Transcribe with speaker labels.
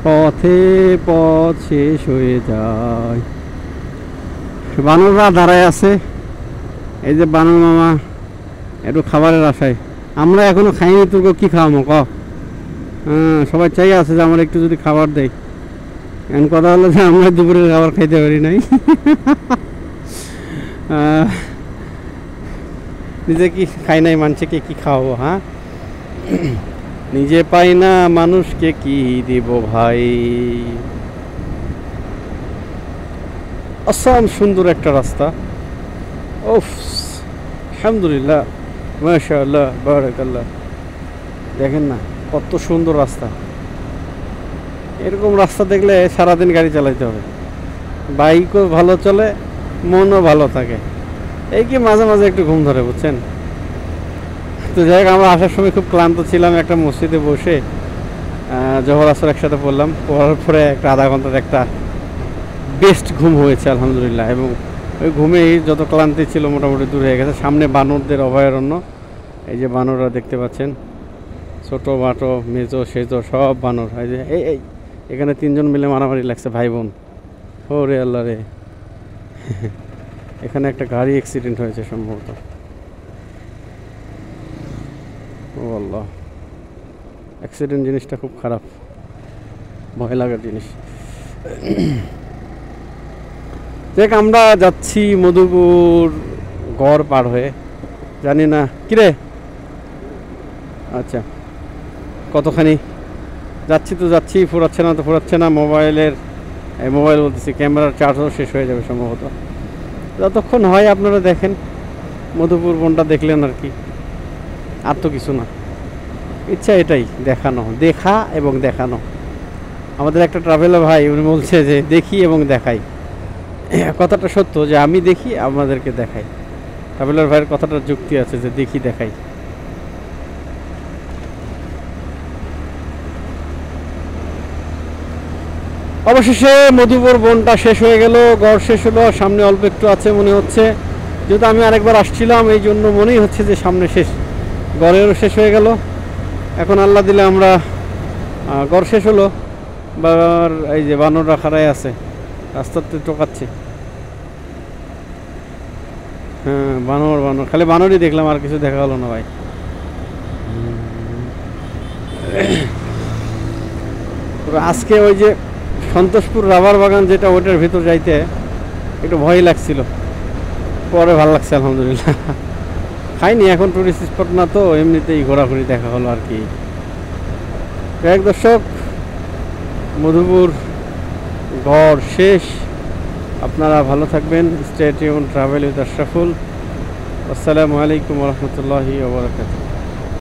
Speaker 1: পথে পথ শেষ হয়ে যায়। বানররা দাঁড়ায় আছে, এই যে বানর মামা একটু খাবারের আশায়। আমরা এখনো খাইনি, তোকে কি খাওয়াবো ক? হ্যাঁ, সবাই চাই আছে যে আমার একটু যদি খাবার দেয়। এখন কথা হলো যে আমরা দুপুরের খাবার খাইতে পারি নাই। নিজে কি খাই নাই, মানুষকে কি খাওয়াবো? হ্যাঁ, নিজে পাই না মানুষকে কি দিব ভাই। অসাম সুন্দর একটা রাস্তা। ওফ, আলহামদুলিল্লাহ, মাশাআল্লাহ, বারাকাল্লাহ। দেখেন না কত সুন্দর রাস্তা। এরকম রাস্তা দেখলে সারাদিন গাড়ি চালাইতে হবে। বাইকও ভালো চলে, মনও ভালো থাকে। এই কি মাঝে মাঝে একটু ঘুম ধরে, বুঝছেন? তো যাই হোক, আমরা আসার সময় খুব ক্লান্ত ছিলাম। একটা মসজিদে বসে জোহর আসর একসাথে পড়লাম। পড়ার পরে একটা আধা ঘন্টার একটা বেস্ট ঘুম হয়েছে আলহামদুলিল্লাহ। এবং ওই ঘুমেই যত ক্লান্তি ছিল মোটামুটি দূর হয়ে গেছে। সামনে বানরদের অভয়ারণ্য। এই যে বানররা দেখতে পাচ্ছেন, ছোটো বাটো মেজো সেজো সব বানর। এই যে এই এখানে তিনজন মিলে মারামারি লাগছে, ভাই বোন। ও রে আল্লাহ রে, এখানে একটা গাড়ি অ্যাক্সিডেন্ট হয়েছে সম্ভবত। ও আল্লাহ, অ্যাক্সিডেন্ট জিনিসটা খুব খারাপ, ভয় লাগার জিনিস। দেখ, আমরা যাচ্ছি মধুপুর গড় পার হয়ে, জানি না কিরে। আচ্ছা, কতখানি যাচ্ছি তো যাচ্ছি, ফুরাচ্ছে না তো ফুরাচ্ছে না। মোবাইল বলতেছি, ক্যামেরার চার্জও শেষ হয়ে যাবে সম্ভবত। যতক্ষণ হয় আপনারা দেখেন, মধুপুর বনটা দেখলেন আর কি, আর তো কিছু না। ইচ্ছা এটাই, দেখানো, দেখা এবং দেখানো। আমাদের একটা ট্রাভেলার ভাই উনি বলছে যে দেখি এবং দেখাই। কথাটা সত্য যে আমি দেখি, আমাদেরকে দেখাই। ট্রাভেলার ভাইয়ের কথাটার যুক্তি আছে যে দেখি দেখাই। অবশেষে মধুপুর বনটা শেষ হয়ে গেল, গড় শেষ হলো। সামনে অল্প একটু আছে মনে হচ্ছে, যেহেতু আমি আরেকবার আসছিলাম এই জন্য মনেই হচ্ছে যে সামনে শেষ। গড়েরও শেষ হয়ে গেল। এখন আল্লাহ দিলে আমরা গড় শেষ হলো। এই যে বানররা খাড়ায় আছে, রাস্তাতে টোকাচ্ছে। হ্যাঁ, বানর খালি বানরই দেখলাম, আর কিছু দেখা হলো না ভাই। আজকে ওই যে সন্তোষপুর রাবার বাগান যেটা, ওইটার ভিতর যাইতে একটু ভয় লাগছিল, পরে ভালো লাগছে আলহামদুলিল্লাহ। খাইনি, এখন টুরিস্ট স্পট না তো, এমনিতেই ঘোরাঘুরি দেখা হলো আর কি। এক দর্শক, মধুপুর গড় শেষ। আপনারা ভালো থাকবেন। Stay tune, travel with Ashraful. আসসালামু আলাইকুম ওয়া রাহমাতুল্লাহি ওয়া বারাকাতুহু।